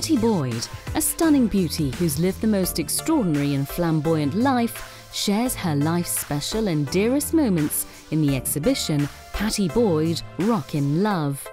Pattie Boyd, a stunning beauty who's lived the most extraordinary and flamboyant life, shares her life's special and dearest moments in the exhibition Pattie Boyd Rockin' Love.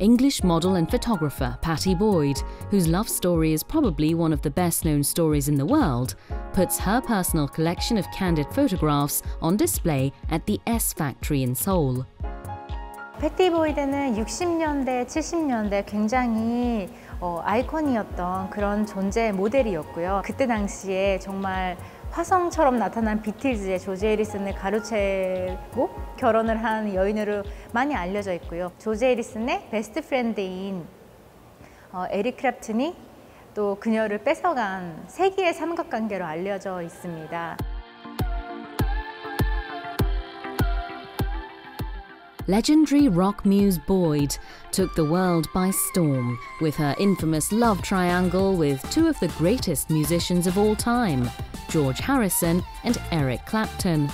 English model and photographer Pattie Boyd, whose love story is probably one of the best-known stories in the world, puts her personal collection of candid photographs on display at the S Factory in Seoul. 패티 보이드는 60년대, 70년대 굉장히 아이콘이었던 그런 존재 모델이었고요. 그때 당시에 정말 화성처럼 나타난 비틀즈의 조지 해리슨을 가로채고 결혼을 한 여인으로 많이 알려져 있고요. 조지 해리슨의 베스트 프렌드인 에릭 클랩튼이 또 그녀를 뺏어간 세기의 삼각관계로 알려져 있습니다. Legendary rock muse Boyd took the world by storm with her infamous love triangle with two of the greatest musicians of all time, George Harrison and Eric Clapton.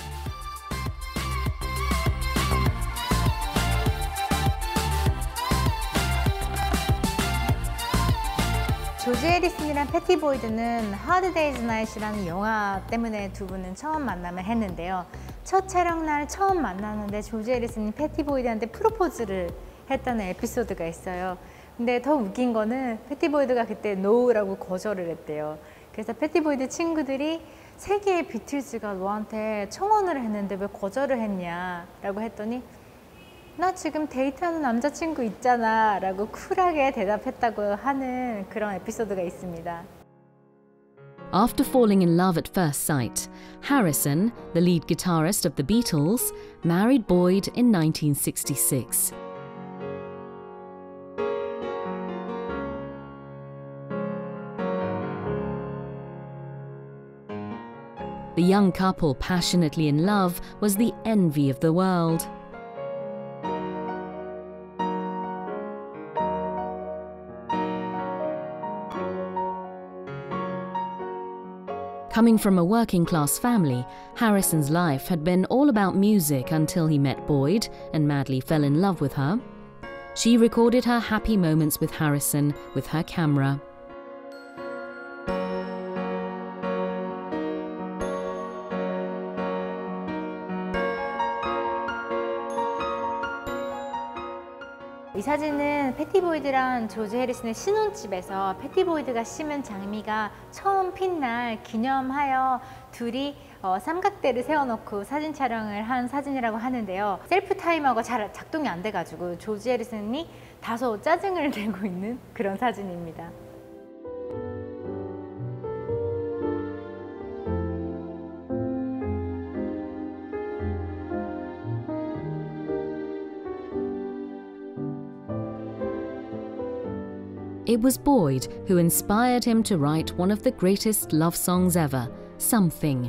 조지 해리슨이랑 패티 보이드는 Hard Day's Night이라는 영화 때문에 두 분은 처음 만남을 했는데요. 첫 촬영 날 처음 만났는데 조지 해리슨이 패티 보이드한테 프로포즈를 했다는 에피소드가 있어요. 근데 더 웃긴 거는 패티 보이드가 그때 NO라고 거절을 했대요. 그래서 패티 보이드 친구들이 세계의 비틀즈가 너한테 청혼을 했는데 왜 거절을 했냐 라고 했더니 나 지금 데이트하는 남자친구 있잖아 라고 쿨하게 대답했다고 하는 그런 에피소드가 있습니다. After falling in love at first sight, Harrison, the lead guitarist of the Beatles, married Boyd in 1966. The young couple, passionately in love, was the envy of the world. Coming from a working-class family, Harrison's life had been all about music until he met Boyd and madly fell in love with her. She recorded her happy moments with Harrison with her camera. 이 사진은 패티 보이드랑 조지 해리슨의 신혼집에서 패티 보이드가 심은 장미가 처음 핀 날 기념하여 둘이 삼각대를 세워놓고 사진 촬영을 한 사진이라고 하는데요. 셀프 타이머가 잘 작동이 안 돼가지고 조지 해리슨이 다소 짜증을 내고 있는 그런 사진입니다. It was Boyd who inspired him to write one of the greatest love songs ever, Something,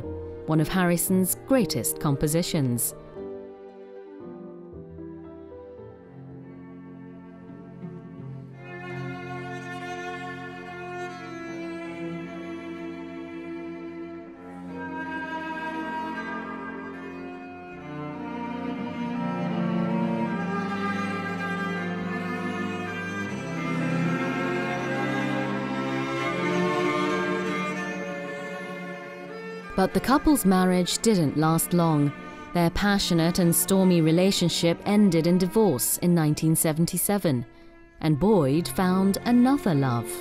one of Harrison's greatest compositions. But the couple's marriage didn't last long. Their passionate and stormy relationship ended in divorce in 1977, and Boyd found another love.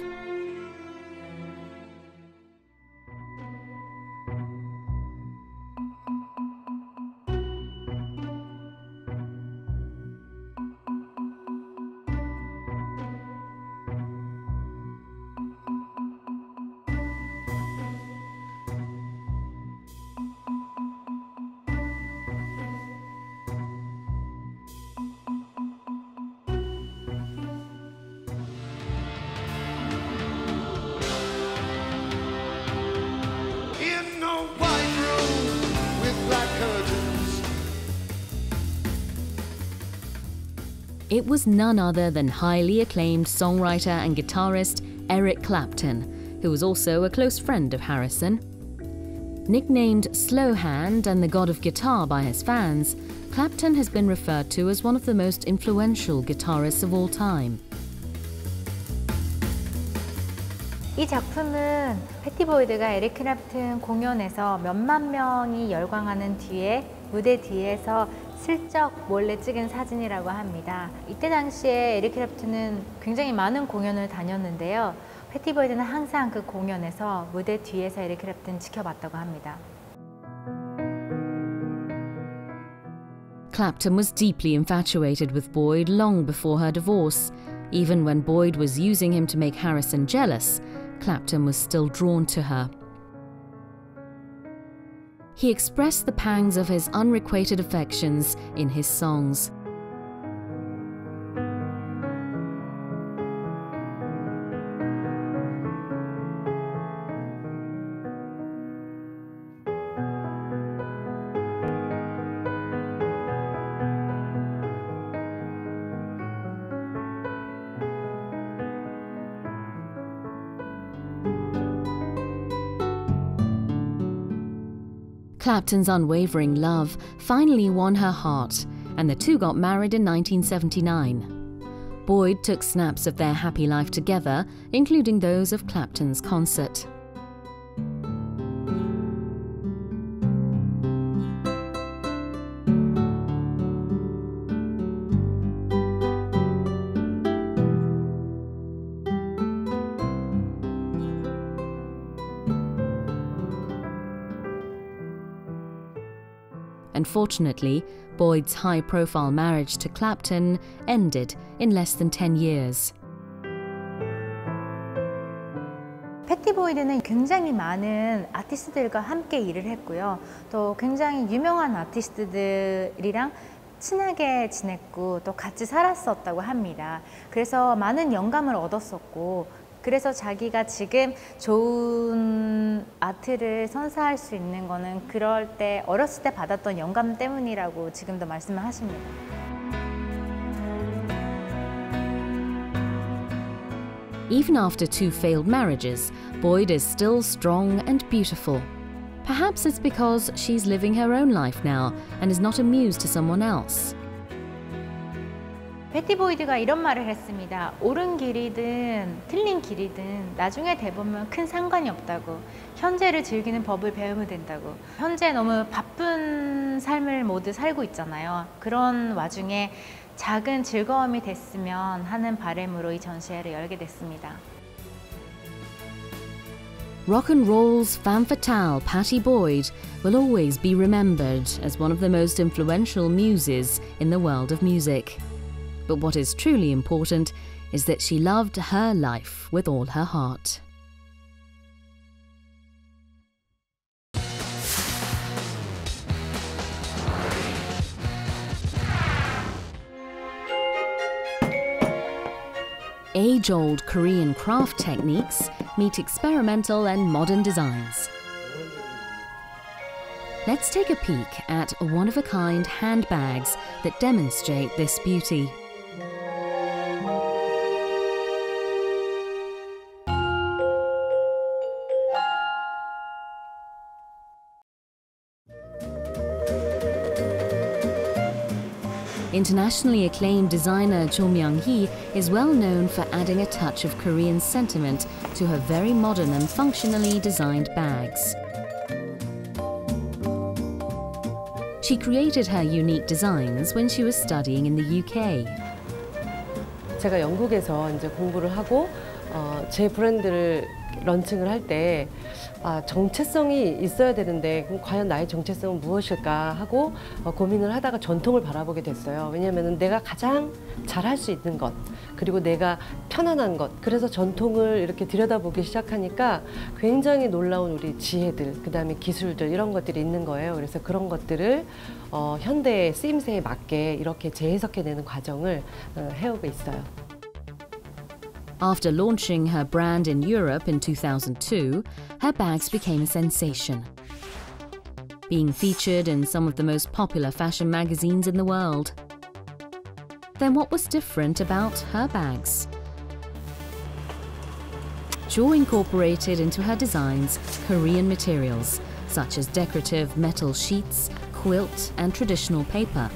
It was none other than highly acclaimed songwriter and guitarist Eric Clapton, who was also a close friend of Harrison. Nicknamed Slow Hand and the God of Guitar by his fans, Clapton has been referred to as one of the most influential guitarists of all time. 이 작품은 패티 보이드가 에릭 클랩튼 공연에서 몇만 명이 열광하는 뒤에 무대 뒤에서 슬쩍 몰래 찍은 사진이라고 합니다. 이때 당시에 에릭 클랩튼은 굉장히 많은 공연을 다녔는데요. 패티 보이드는 항상 그 공연에서 무대 뒤에서 에릭 클랩튼 지켜봤다고 합니다. Clapton was deeply infatuated with Boyd long before her divorce. Even when Boyd was using him to make Harrison jealous, Clapton was still drawn to her. He expressed the pangs of his unrequited affections in his songs. Clapton's unwavering love finally won her heart, and the two got married in 1979. Boyd took snaps of their happy life together, including those of Clapton's concert. Unfortunately, Boyd's high-profile marriage to Clapton ended in less than 10 years. 패티 보이드는 굉장히 많은 아티스트들과 함께 일을 했고요. 또 굉장히 유명한 아티스트들이랑 친하게 지냈고 또 같이 살았었다고 합니다. 그래서 많은 영감을 얻었었고, 그래서 자기가 지금 좋은 아트를 선사할 수 있는 거는 그럴 때 어렸을 때 받았던 영감 때문이라고 지금도 말씀을 하십니다. Even after two failed marriages, Boyd is still strong and beautiful. Perhaps it's because she's living her own life now and is not amused to someone else. 패티 보이드가 이런 말을 했습니다. 옳은 길이든 틀린 길이든 나중에 돼보면 큰 상관이 없다고. 현재를 즐기는 법을 배우면 된다고. 현재 너무 바쁜 삶을 모두 살고 있잖아요. 그런 와중에 작은 즐거움이 됐으면 하는 바람으로 이 전시회를 열게 됐습니다. Rock and roll's femme fatale, Pattie Boyd, will always be remembered as one of the most influential muses in the world of music. But what is truly important is that she loved her life with all her heart. Age-old Korean craft techniques meet experimental and modern designs. Let's take a peek at one-of-a-kind handbags that demonstrate this beauty. Internationally acclaimed designer Cho Myung-hee is well known for adding a touch of Korean sentiment to her very modern and functionally designed bags. She created her unique designs when she was studying in the UK. 제가 영국에서 이제 공부를 하고 제 브랜드를 런칭을 할 때 정체성이 있어야 되는데 그럼 과연 나의 정체성은 무엇일까 하고 고민을 하다가 전통을 바라보게 됐어요. 왜냐하면 내가 가장 잘할 수 있는 것, 그리고 내가 편안한 것, 그래서 전통을 이렇게 들여다보기 시작하니까 굉장히 놀라운 우리 지혜들, 그 다음에 기술들 이런 것들이 있는 거예요. 그래서 그런 것들을 현대의 쓰임새에 맞게 이렇게 재해석해내는 과정을 해오고 있어요. After launching her brand in Europe in 2002, her bags became a sensation, being featured in some of the most popular fashion magazines in the world. Then what was different about her bags? Cho incorporated into her designs Korean materials, such as decorative metal sheets, quilt, and traditional paper.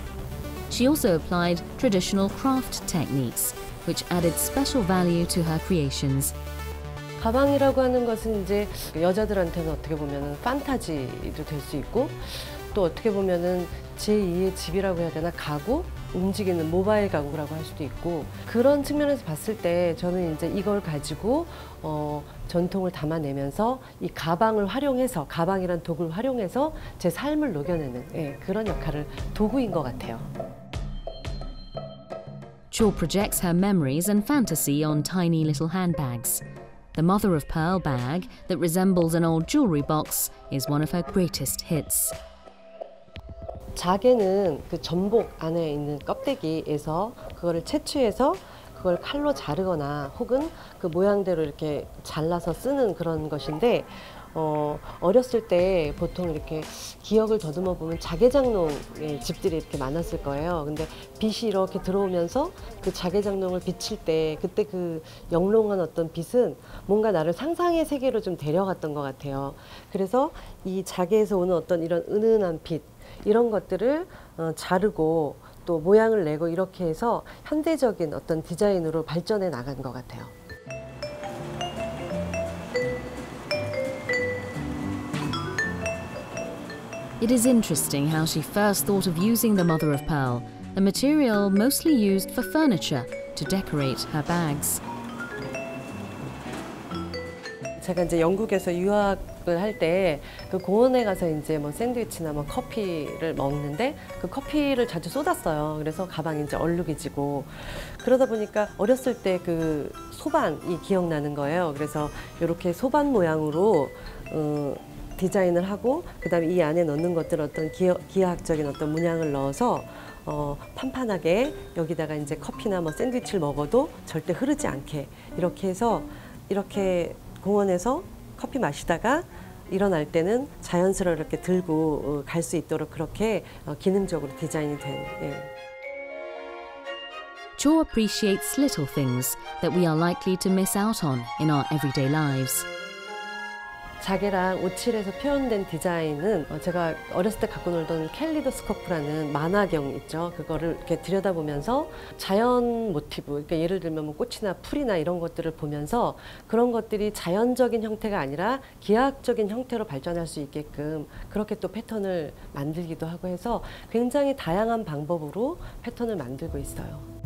She also applied traditional craft techniques, which added special value to her creations. 가방이라고 하는 것은 이제 여자들한테는 어떻게 보면 판타지도 될 수 있고, 또 어떻게 보면은 제2의 집이라고 해야 되나, 가구? 움직이는 모바일 가구라고 할 수도 있고, 그런 측면에서 봤을 때 저는 이제 이걸 가지고 전통을 담아내면서 이 가방을 활용해서, 가방이란 도구를 활용해서 제 삶을 녹여내는 그런 역할을, 도구인 것 같아요. Chaw projects her memories and fantasy on tiny little handbags. The mother of pearl bag that resembles an old jewelry box is one of her greatest hits. 자개는 그 전복 안에 있는 껍데기에서 그거를 채취해서 그걸 칼로 자르거나 혹은 그 모양대로 이렇게 잘라서 쓰는 그런 것인데, 어렸을 때 보통 이렇게 기억을 더듬어 보면 자개장롱의 집들이 이렇게 많았을 거예요. 근데 빛이 이렇게 들어오면서 그 자개장롱을 비칠 때 그때 그 영롱한 어떤 빛은 뭔가 나를 상상의 세계로 좀 데려갔던 것 같아요. 그래서 이 자개에서 오는 어떤 이런 은은한 빛, 이런 것들을 자르고 또 모양을 내고 이렇게 해서 현대적인 어떤 디자인으로 발전해 나간 것 같아요. It is interesting how she first thought of using the mother of pearl, a material mostly used for furniture, to decorate her bags. 제가 이제 영국에서 유학을 할 때 그 공원에 가서 이제 뭐 샌드위치나 뭐 커피를 먹는데 그 커피를 자주 쏟았어요. 그래서 가방이 이제 얼룩해지고, 그러다 보니까 어렸을 때 그 소반이 기억나는 거예요. 그래서 이렇게 소반 모양으로 디자인을 하고, 그다음에 이 안에 넣는 것들 어떤 기하학적인 어떤 문양을 넣어서 판판하게 여기다가 이제 커피나 뭐 샌드위치를 먹어도 절대 흐르지 않게 이렇게 해서, 이렇게 공원에서 커피 마시다가 일어날 때는 자연스럽게 이렇게 들고 갈 수 있도록 그렇게 기능적으로 디자인이 된. Chaw appreciates little things that we are likely to miss out on in our everyday lives. 자개랑 오칠에서 표현된 디자인은 제가 어렸을 때 갖고 놀던 캘리도스코프라는 만화경 있죠. 그거를 이렇게 들여다보면서 자연 모티브, 그러니까 예를 들면 뭐 꽃이나 풀이나 이런 것들을 보면서 그런 것들이 자연적인 형태가 아니라 기하학적인 형태로 발전할 수 있게끔 그렇게 또 패턴을 만들기도 하고 해서 굉장히 다양한 방법으로 패턴을 만들고 있어요.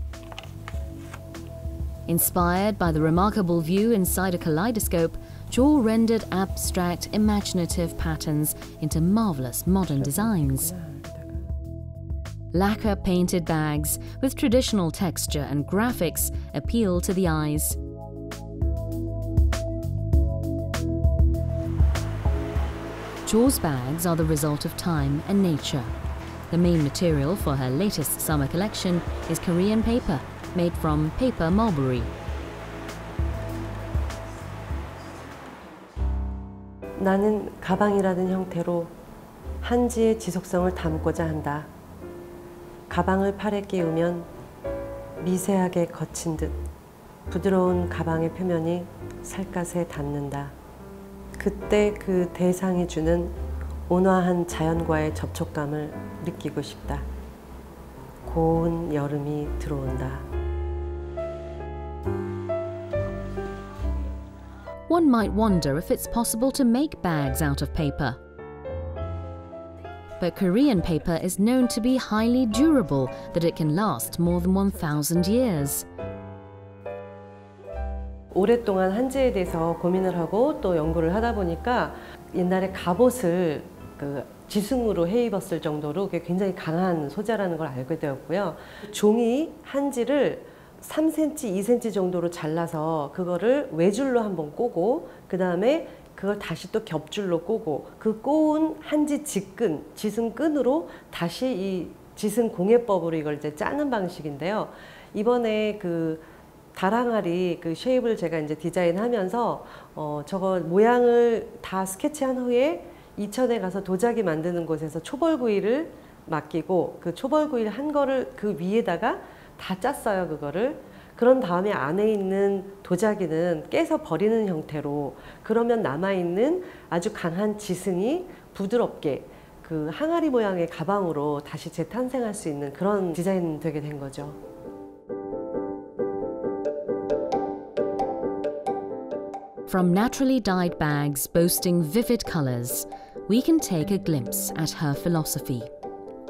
Inspired by the remarkable view inside a kaleidoscope, Chaw rendered abstract, imaginative patterns into marvelous modern designs. Lacquer-painted bags with traditional texture and graphics appeal to the eyes. Chaw's bags are the result of time and nature. The main material for her latest summer collection is Korean paper, made from paper mulberry. 나는 가방이라는 형태로 한지의 지속성을 담고자 한다. 가방을 팔에 끼우면 미세하게 거친 듯 부드러운 가방의 표면이 살갗에 닿는다. 그때 그 대상이 주는 온화한 자연과의 접촉감을 느끼고 싶다. 고운 여름이 들어온다. One might wonder if it's possible to make bags out of paper. But Korean paper is known to be highly durable, that it can last more than 1,000 years. 오랫동안 한지에 대해서 고민을 하고 또 연구를 하다 보니까 옛날에 갑옷을 지승으로 해 입었을 정도로 굉장히 강한 소재라는 걸 알게 되었고요. 종이 한지를 3cm, 2cm 정도로 잘라서 그거를 외줄로 한번 꼬고 그 다음에 그걸 다시 또 겹줄로 꼬고 그 꼬은 한지 지승끈으로 다시 이 지승 공예법으로 이걸 이제 짜는 방식인데요. 이번에 그 다랑아리 그 쉐입을 제가 이제 디자인하면서 저거 모양을 다 스케치한 후에 이천에 가서 도자기 만드는 곳에서 초벌구이를 맡기고 그 초벌구이를 한 거를 그 위에다가 다 짰어요, 그거를. 그런 다음에 안에 있는 도자기는 깨서 버리는 형태로, 그러면 남아있는 아주 강한 지승이 부드럽게 그 항아리 모양의 가방으로 다시 재탄생할 수 있는 그런 디자인 되게 된 거죠. From naturally dyed bags boasting vivid colours, we can take a glimpse at her philosophy.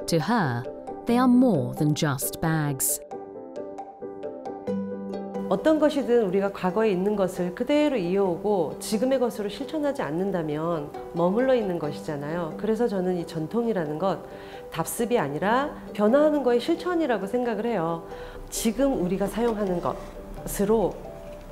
To her, they are more than just bags. 어떤 것이든 우리가 과거에 있는 것을 그대로 이어오고 지금의 것으로 실천하지 않는다면 머물러 있는 것이잖아요. 그래서 저는 이 전통이라는 것, 답습이 아니라 변화하는 거의 실천이라고 생각을 해요. 지금 우리가 사용하는 것으로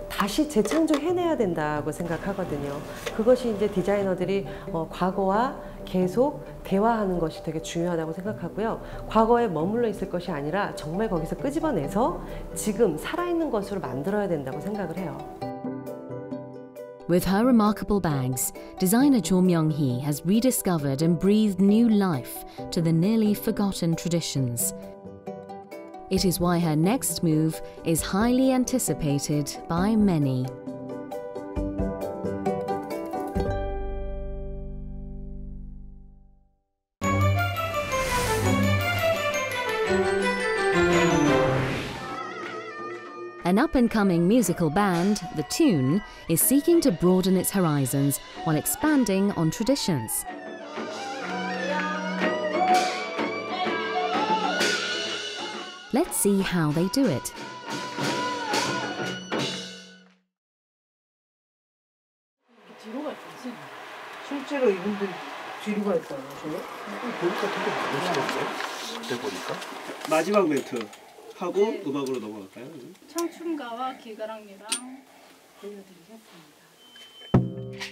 다시 재창조해내야 된다고 생각하거든요. 그것이 이제 디자이너들이 과거와 계속 대화하는 것이 되게 중요하다고 생각하고요. 과거에 머물러 있을 것이 아니라 정말 거기서 끄집어내서 지금 살아있는 것으로 만들어야 된다고 생각을 해요. With her remarkable bags, designer Jo Myung-hee has rediscovered and breathed new life to the nearly forgotten traditions. It is why her next move is highly anticipated by many. An up-and-coming musical band, The Tune, is seeking to broaden its horizons while expanding on traditions. Let's see how they do it. 실제로 이분들 뒤로 가 있다고 저요? 보니까 되게 멋있던데? 그때 보니까? 마지막 멘트 하고 음악으로 넘어갈까요? 청춘가와 기가랑이랑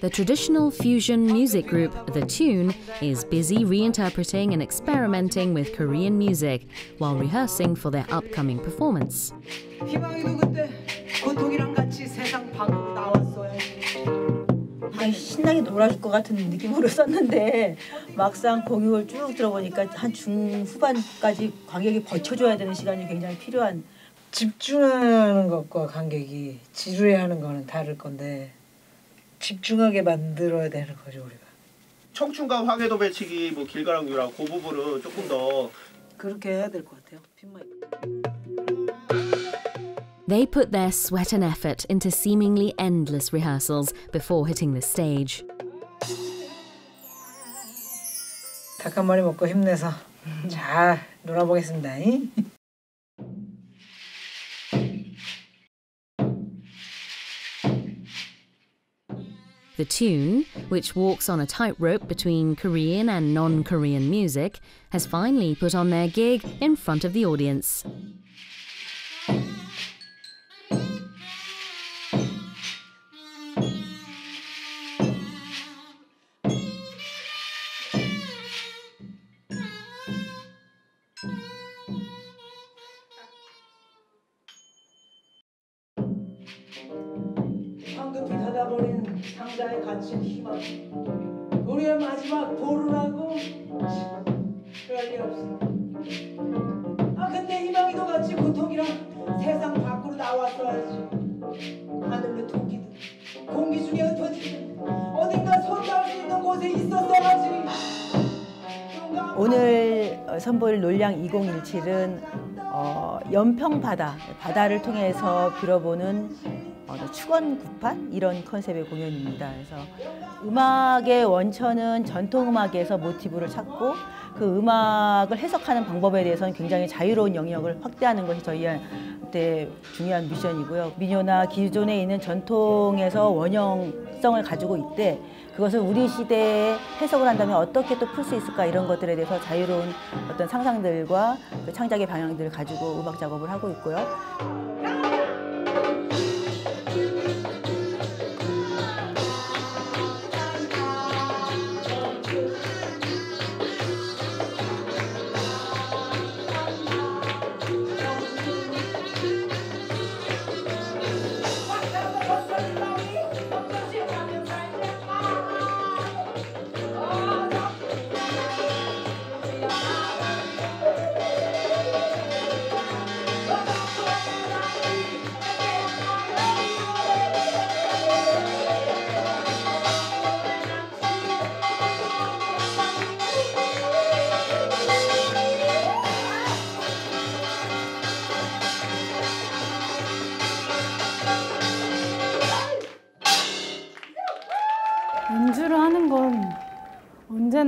The traditional fusion music group, The Tune, is busy reinterpreting and experimenting with Korean music while rehearsing for their upcoming performance. 희망이도 그때 고통이랑 같이 세상 밖으로 나왔어야지. 신나게 놀아줄 것 같은 느낌으로 썼는데 막상 곡을 쭉 들어보니까 한 중후반까지 관객이 버텨줘야 되는 시간이 굉장히 필요한. 집중하는 것과 관객이 지루해하는 거는 다를 건데 집중하게 만들어야 되는 거죠 우리가. 청춘과 황해도 배치기, 뭐 길가랑유랑 그 부분은 조금 더 그렇게 해야 될 것 같아요. 핀마이. They put their sweat and effort into seemingly endless rehearsals before hitting the stage. 닭 한 마리 먹고 힘내서 잘 놀아보겠습니다. The Tune, which walks on a tightrope between Korean and non-Korean music, has finally put on their gig in front of the audience. 황급히 닫아버린 상자에 갇힌 희망. 우리의 마지막 보루라고. 그럴 리 없어. 근데 희망이도 같이 고통이랑 세상 밖으로 나왔어야지. 하늘로 토끼든 공기 중에 흩어지든 어딘가 손닿을 수 있는 곳에 있었어야지. 오늘 선보일 놀량 2017은 연평바다, 바다를 통해서 빌어보는 축원구판 이런 컨셉의 공연입니다. 그래서 음악의 원천은 전통음악에서 모티브를 찾고 그 음악을 해석하는 방법에 대해서는 굉장히 자유로운 영역을 확대하는 것이 저희한테 중요한 미션이고요. 민요나 기존에 있는 전통에서 원형성을 가지고 있대 그것을 우리 시대에 해석을 한다면 어떻게 또 풀 수 있을까 이런 것들에 대해서 자유로운 어떤 상상들과 그 창작의 방향들을 가지고 음악 작업을 하고 있고요.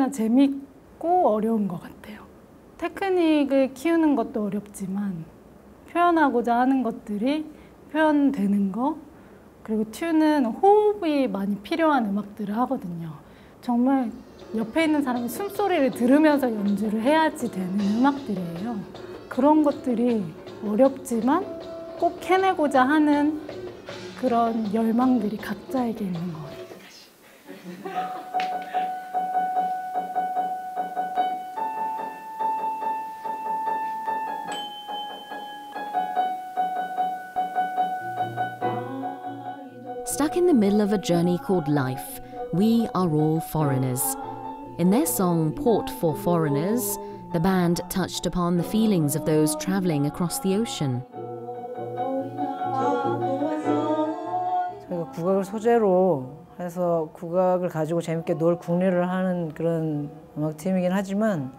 누구나 재밌고 어려운 것 같아요. 테크닉을 키우는 것도 어렵지만 표현하고자 하는 것들이 표현되는 거, 그리고 튠은 호흡이 많이 필요한 음악들을 하거든요. 정말 옆에 있는 사람이 숨소리를 들으면서 연주를 해야지 되는 음악들이에요. 그런 것들이 어렵지만 꼭 해내고자 하는 그런 열망들이 각자에게 있는 것 같아요. Stuck in the middle of a journey called life, we are all foreigners. In their song Port for Foreigners, the band touched upon the feelings of those travelling across the ocean. 저희가 국악을 소재로 해서 국악을 가지고 재밌게 놀 국리를 하는 그런 음악팀이긴 하지만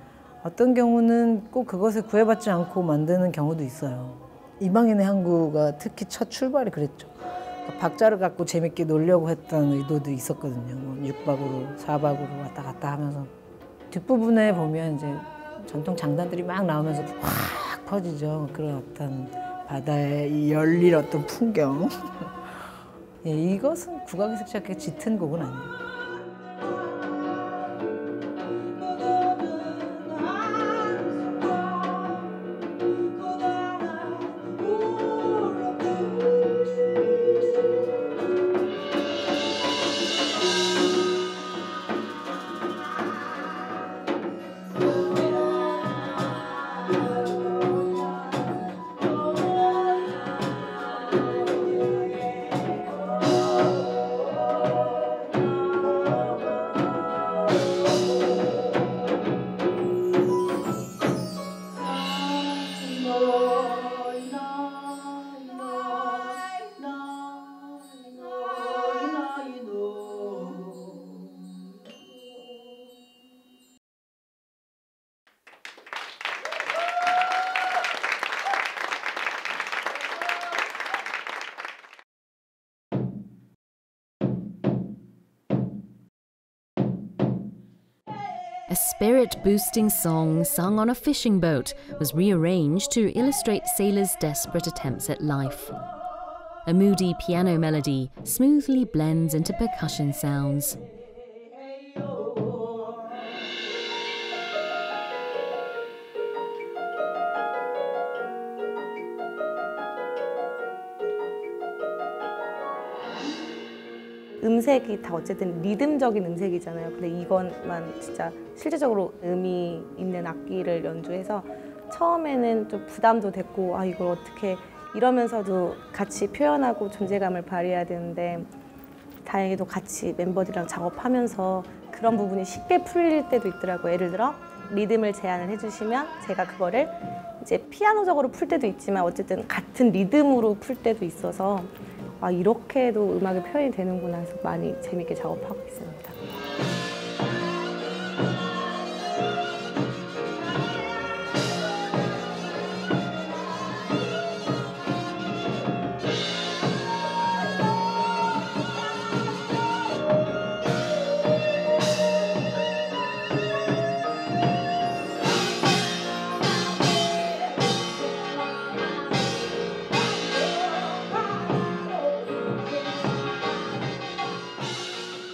어떤 경우는 꼭 그것에 구애받지 않고 만드는 경우도 있어요. 이방인의 항구가 특히 첫 출발이 그랬죠. 박자를 갖고 재밌게 놀려고 했던 의도도 있었거든요. 뭐 6박으로 4박으로 왔다 갔다 하면서 뒷부분에 보면 이제 전통 장단들이 막 나오면서 확 퍼지죠. 그런 어떤 바다의 이 열릴 어떤 풍경. 예, 이것은 국악에서 시작해 짙은 곡은 아니에요. A spirit-boosting song sung on a fishing boat was rearranged to illustrate sailors' desperate attempts at life. A moody piano melody smoothly blends into percussion sounds. 음색이 다 어쨌든 리듬적인 음색이잖아요. 근데 이것만 진짜 실제적으로 의미 있는 악기를 연주해서 처음에는 좀 부담도 됐고 아 이걸 어떻게 이러면서도 같이 표현하고 존재감을 발휘해야 되는데 다행히도 같이 멤버들이랑 작업하면서 그런 부분이 쉽게 풀릴 때도 있더라고요. 예를 들어 리듬을 제안을 해주시면 제가 그거를 이제 피아노적으로 풀 때도 있지만 어쨌든 같은 리듬으로 풀 때도 있어서 아 이렇게도 음악이 표현이 되는구나 해서 많이 재밌게 작업하고 있습니다.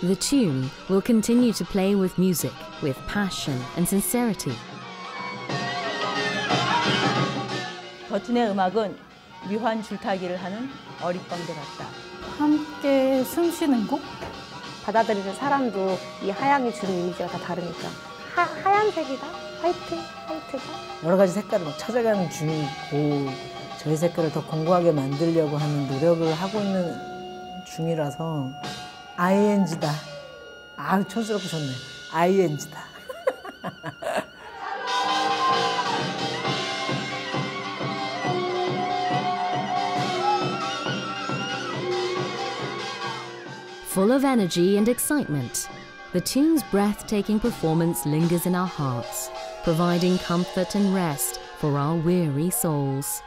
The tune will continue to play with music, with passion and sincerity. 더튼의 음악은 묘한 줄타기를 하는 어릿광대 같다. 함께 숨 쉬는 곡? 받아들이는 사람도 이 하양이 주는 이미지가 다 다르니까 하얀색이다? 화이트가? 여러 가지 색깔을 막 찾아가는 중이고 저희 색깔을 더 공고하게 만들려고 하는 노력을 하고 있는 중이라서 ING다. 아, 촌스럽고 좋네. ING다. Full of energy and excitement, the tune's breathtaking performance lingers in our hearts, providing comfort and rest for our weary souls.